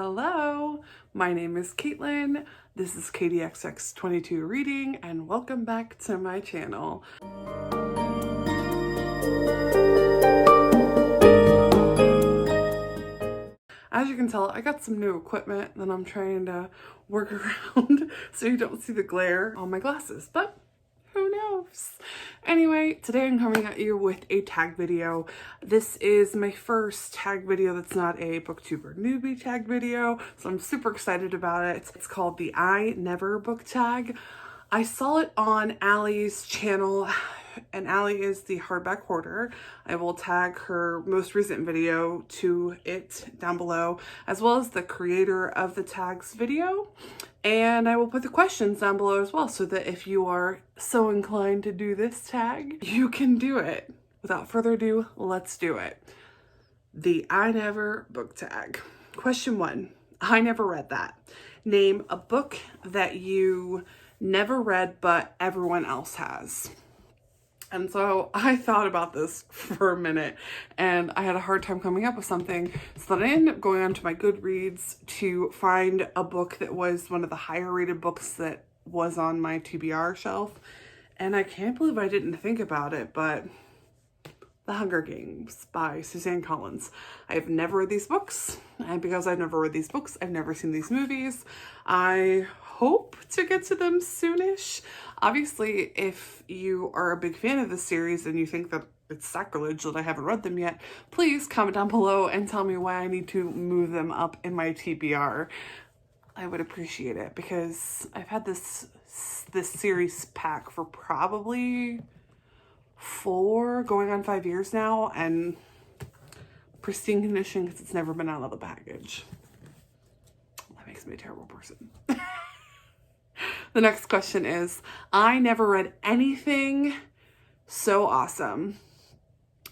Hello, my name is Caitlin. This is KDXX22 Reading, and welcome back to my channel. As you can tell, I got some new equipment that I'm trying to work around so you don't see the glare on my glasses, but who knows? Anyway, today I'm coming at you with a tag video. This is my first tag video that's not a booktuber newbie tag video, so I'm super excited about it. It's called the I Never book tag. I saw it on Allie's channel, and Allie is the hardback hoarder. I will tag her most recent video to it down below, as well as the creator of the tags video. And I will put the questions down below as well, so that if you are so inclined to do this tag, you can do it. Without further ado, let's do it. The I Never book tag. Question 1. I never read that. Name a book that you never read but everyone else has. And so I thought about this for a minute and I had a hard time coming up with something, so that I ended up going onto my Goodreads to find a book that was one of the higher rated books that was on my TBR shelf. And I can't believe I didn't think about it, but The Hunger Games by Suzanne Collins. I have never read these books, and because I've never read these books, I've never seen these movies. I hope to get to them soonish. Obviously, if you are a big fan of the series and you think that it's sacrilege that I haven't read them yet, please comment down below and tell me why I need to move them up in my TBR. I would appreciate it, because I've had this series pack for probably 4 going on 5 years now, and pristine condition because it's never been out of the package. That makes me a terrible person. The next question is, I never read anything so awesome.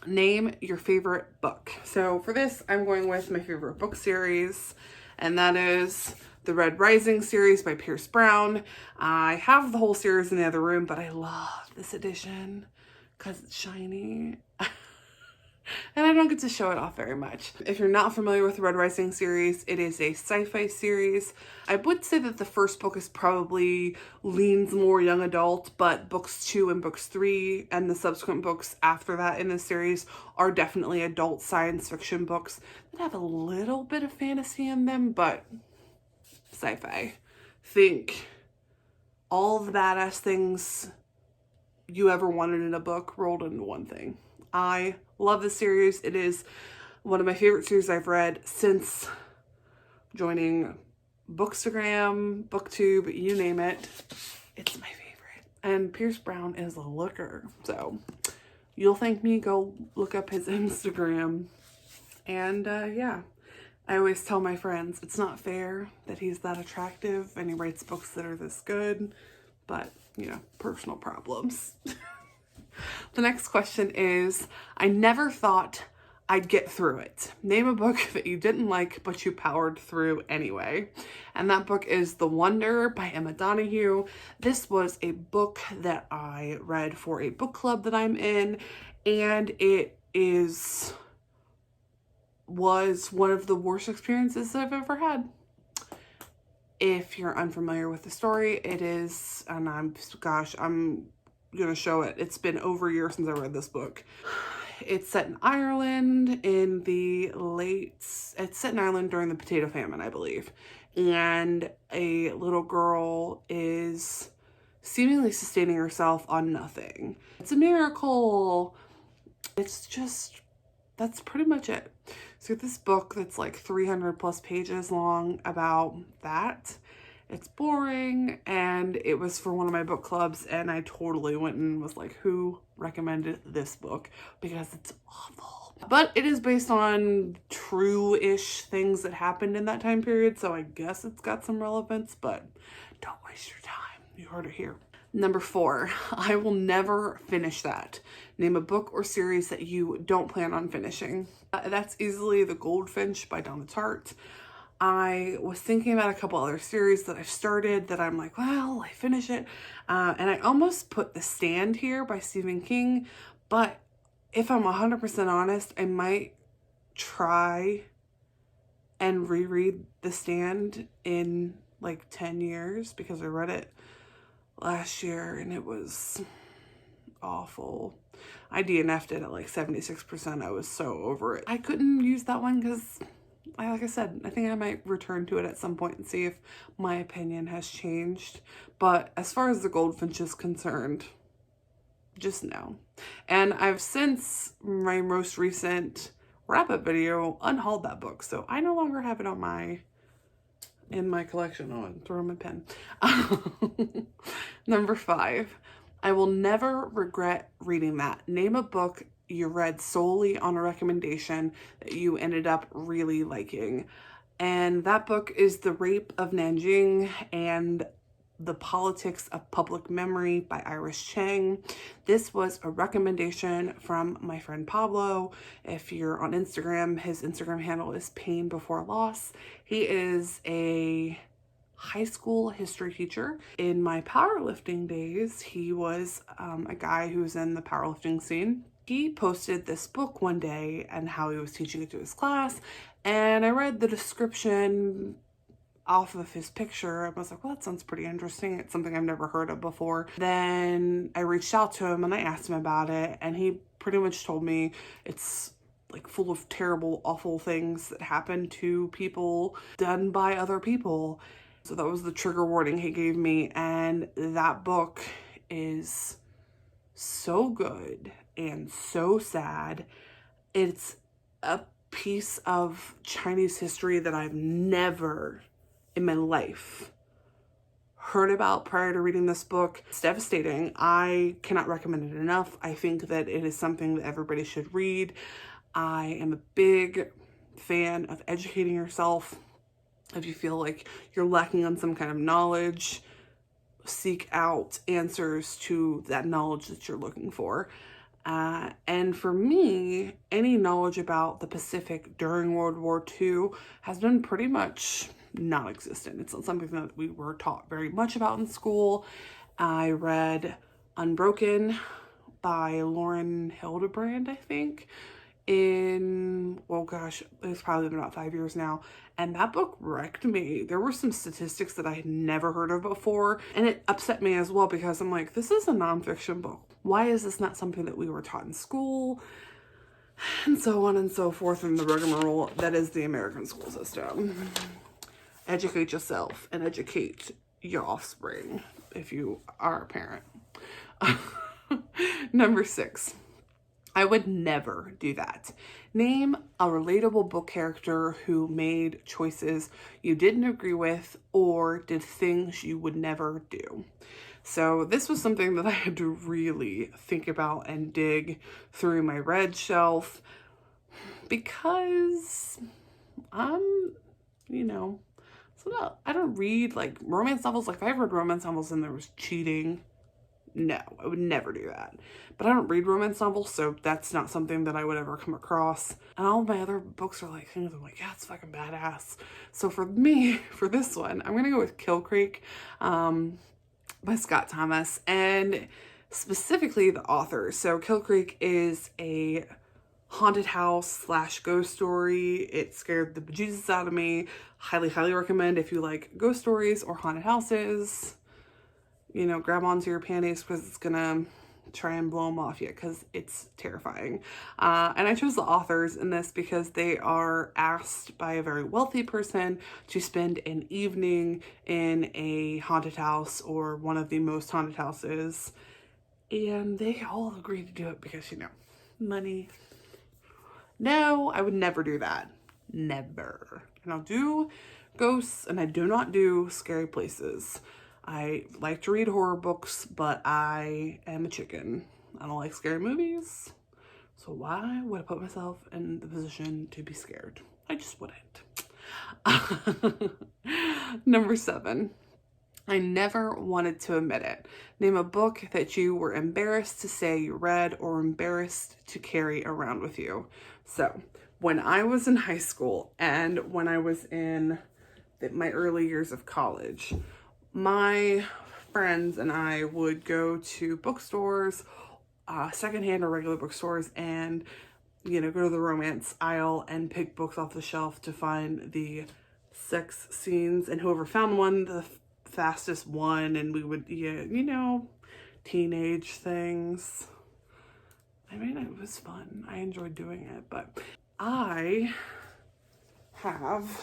Name your favorite book. So for this, I'm going with my favorite book series, and that is the Red Rising series by Pierce Brown. I have the whole series in the other room, but I love this edition because it's shiny. And I don't get to show it off very much. If you're not familiar with the Red Rising series, it is a sci-fi series. I would say that the first book is probably leans more young adult, but books 2 and books 3 and the subsequent books after that in the series are definitely adult science fiction books that have a little bit of fantasy in them, but sci-fi. Think all the badass things you ever wanted in a book rolled into one thing. I love this series. It is one of my favorite series I've read since joining Bookstagram, BookTube, you name it. It's my favorite. And Pierce Brown is a looker. So you'll thank me. Go look up his Instagram. And yeah, I always tell my friends it's not fair that he's that attractive and he writes books that are this good. But, you know, personal problems. The next question is, I never thought I'd get through it. Name a book that you didn't like, but you powered through anyway. And that book is The Wonder by Emma Donoghue. This was a book that I read for a book club that I'm in, and it was one of the worst experiences I've ever had. If you're unfamiliar with the story, it is, and I'm gonna show it. It's been over a year since I read this book. It's set in Ireland it's set in Ireland during the potato famine, I believe. And a little girl is seemingly sustaining herself on nothing. It's a miracle. It's just, that's pretty much it. So this book that's like 300 plus pages long about that. It's boring, and it was for one of my book clubs, and I totally went and was like, who recommended this book? Because it's awful. But it is based on true-ish things that happened in that time period, so I guess it's got some relevance, but don't waste your time. You heard it here. Number 4, I will never finish that. Name a book or series that you don't plan on finishing. That's easily The Goldfinch by Donna Tartt. I was thinking about a couple other series that I've started that I'm like, well, I finish it. And I almost put The Stand here by Stephen King, but if I'm 100% honest, I might try and reread The Stand in like 10 years because I read it last year and it was awful. I DNF'd it at like 76%. I was so over it. I couldn't use that one because, like I said, I think I might return to it at some point and see if my opinion has changed. But as far as the Goldfinch is concerned, just no. And I've since my most recent wrap-up video unhauled that book, so I no longer have it on in my collection. Oh, and throw my pen. Number 5. I will never regret reading that. Name a book you read solely on a recommendation that you ended up really liking. And that book is The Rape of Nanjing and The Politics of Public Memory by Iris Chang. This was a recommendation from my friend Pablo. If you're on Instagram, his Instagram handle is Pain Before Loss. He is a high school history teacher. In my powerlifting days, he was a guy who was in the powerlifting scene. He posted this book one day and how he was teaching it to his class, and I read the description off of his picture. I was like, well, that sounds pretty interesting. It's something I've never heard of before. Then I reached out to him and I asked him about it, and he pretty much told me it's like full of terrible, awful things that happen to people done by other people. So that was the trigger warning he gave me, and that book is so good and so sad. It's a piece of Chinese history that I've never in my life heard about prior to reading this book. It's devastating. I cannot recommend it enough. I think that it is something that everybody should read. I am a big fan of educating yourself. If you feel like you're lacking on some kind of knowledge, seek out answers to that knowledge that you're looking for. And for me, any knowledge about the Pacific during World War II has been pretty much non-existent. It's not something that we were taught very much about in school. I read Unbroken by Lauren Hildebrand, I think, oh gosh, it's probably been about 5 years now. And that book wrecked me. There were some statistics that I had never heard of before, and it upset me as well because I'm like, this is a nonfiction book. Why is this not something that we were taught in school? And so on and so forth in the rigmarole that is the American school system. Educate yourself and educate your offspring if you are a parent. Number 6. I would never do that. Name a relatable book character who made choices you didn't agree with or did things you would never do. So this was something that I had to really think about and dig through my read shelf because I don't read like romance novels. Like if I read romance novels and there was cheating, no, I would never do that. But I don't read romance novels, so that's not something that I would ever come across. And all of my other books are like things I'm like, yeah, it's fucking badass. So for me, for this one, I'm gonna go with Kill Creek by Scott Thomas, and specifically the author. So Kill Creek is a haunted house / ghost story. It scared the bejesus out of me. Highly, highly recommend if you like ghost stories or haunted houses. Grab onto your panties because it's gonna try and blow them off you because it's terrifying. And I chose the authors in this because they are asked by a very wealthy person to spend an evening in a haunted house or one of the most haunted houses. And they all agree to do it because, money. No, I would never do that. Never. And I'll do ghosts and I do not do scary places. I like to read horror books, but I am a chicken. I don't like scary movies. So why would I put myself in the position to be scared? I just wouldn't. Number 7. I never wanted to admit it. Name a book that you were embarrassed to say you read or embarrassed to carry around with you. So when I was in high school and when I was in my early years of college, my friends and I would go to bookstores, secondhand or regular bookstores, and you know, go to the romance aisle and pick books off the shelf to find the sex scenes, and whoever found one, the fastest one, and we would, yeah, you know, teenage things. I mean, it was fun. I enjoyed doing it, but I have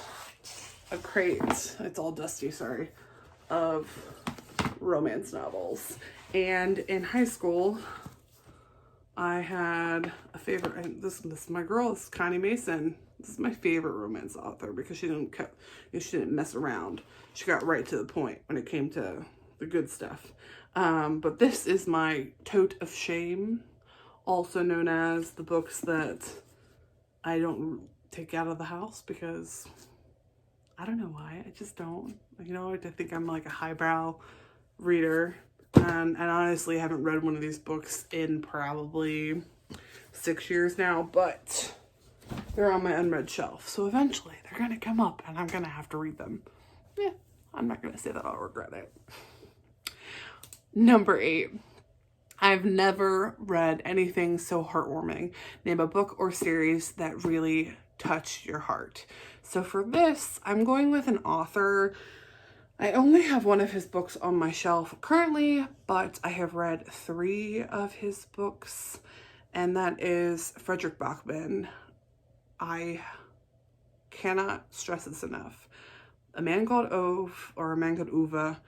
a crate, it's all dusty, sorry, of romance novels. And in high school, I had a favorite, and this is my girl, is Connie Mason. This is my favorite romance author because she didn't mess around. She got right to the point when it came to the good stuff. But this is my tote of shame, also known as the books that I don't take out of the house because I don't know why. I just don't. You know, I think I'm like a highbrow reader. And honestly, I haven't read one of these books in probably 6 years now, but they're on my unread shelf. So eventually they're going to come up and I'm going to have to read them. Yeah, I'm not going to say that I'll regret it. Number 8. I've never read anything so heartwarming. Name a book or series that really touched your heart. So for this, I'm going with an author. I only have one of his books on my shelf currently, but I have read 3 of his books, and that is Fredrik Backman. I cannot stress this enough. A Man Called Ove, or A Man Called Uva,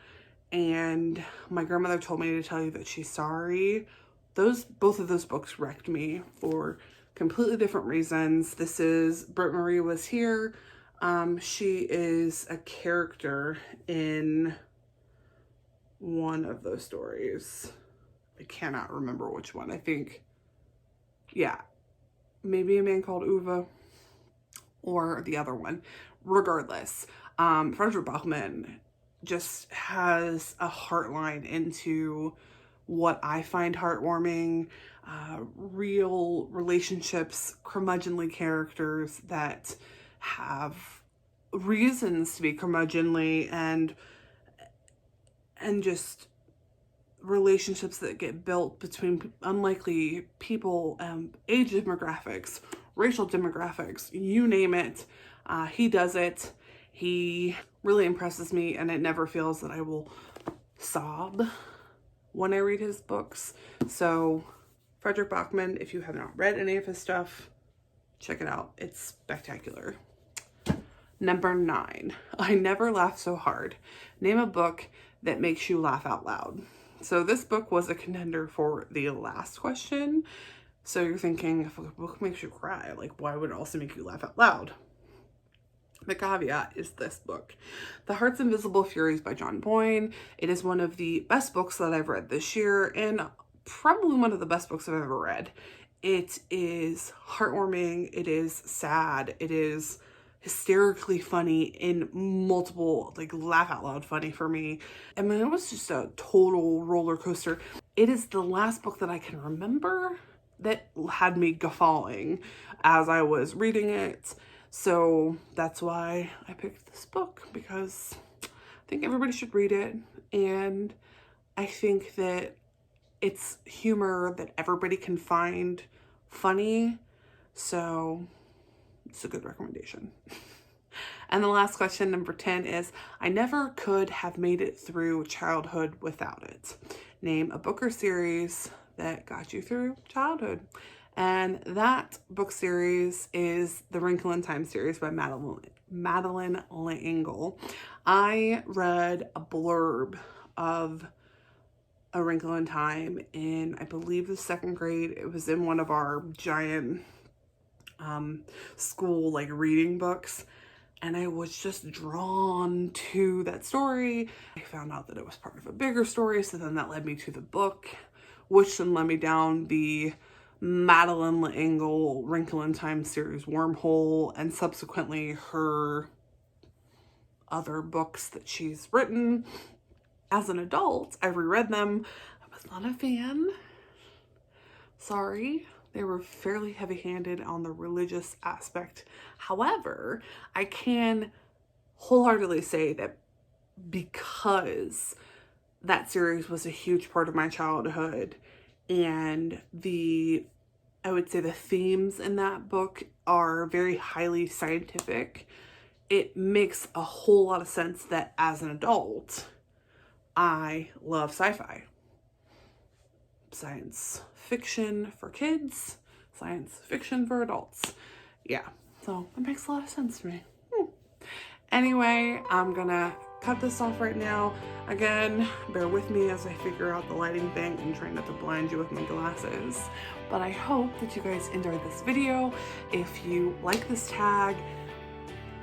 and my grandmother told me to tell you that she's sorry. Both of those books wrecked me for completely different reasons. This is Britt Marie Was Here. She is a character in one of those stories. I cannot remember which one. I think, yeah, maybe A Man Called Uva or the other one. Regardless, Fredrik Backman just has a heartline into what I find heartwarming, real relationships, curmudgeonly characters that have reasons to be curmudgeonly, and just relationships that get built between unlikely people, age demographics, racial demographics, you name it. He does it. He really impresses me, and it never feels that I will sob when I read his books. So Fredrik Backman, if you have not read any of his stuff, check it out. It's spectacular. Number 9, I never laughed so hard. Name a book that makes you laugh out loud. So this book was a contender for the last question. So you're thinking, if a book makes you cry, like, why would it also make you laugh out loud? The caveat is this book, The Heart's Invisible Furies by John Boyne. It is one of the best books that I've read this year, and probably one of the best books I've ever read. It is heartwarming, it is sad, it is hysterically funny in multiple, like, laugh out loud funny for me. I mean, it was just a total roller coaster. It is the last book that I can remember that had me guffawing as I was reading it. So that's why I picked this book, because I think everybody should read it. And I think that it's humor that everybody can find funny. So it's a good recommendation. And the last question, number 10, is I never could have made it through childhood without it. Name a book or series that got you through childhood. And that book series is the Wrinkle in Time series by Madeline LEngle. I read a blurb of A Wrinkle in Time in, I believe, the 2nd grade. It was in one of our giant school, like, reading books, and I was just drawn to that story. I found out that it was part of a bigger story, so then that led me to the book, which then led me down the Madeline LEngle Wrinkle in Time series wormhole, and subsequently her other books that she's written. As an adult, I reread them. I was not a fan. Sorry. They were fairly heavy-handed on the religious aspect. However, I can wholeheartedly say that because that series was a huge part of my childhood, and the I would say the themes in that book are very highly scientific. It makes a whole lot of sense that as an adult, I love sci-fi. Science fiction for kids, science fiction for adults. Yeah, so it makes a lot of sense to me. Anyway, I'm gonna cut this off right now. Again, bear with me as I figure out the lighting thing and try not to blind you with my glasses. But I hope that you guys enjoyed this video. If you like this tag,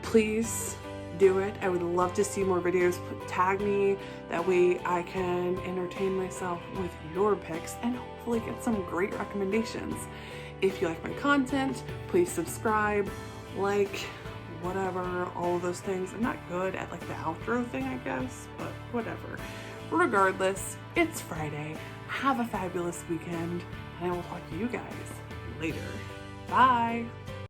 please do it. I would love to see more videos. Tag me, that way I can entertain myself with your picks and hopefully get some great recommendations. If you like my content, please subscribe, like, whatever, all of those things. I'm not good at like the outro thing, I guess, but whatever. Regardless, it's Friday. Have a fabulous weekend, and I will talk to you guys later. Bye.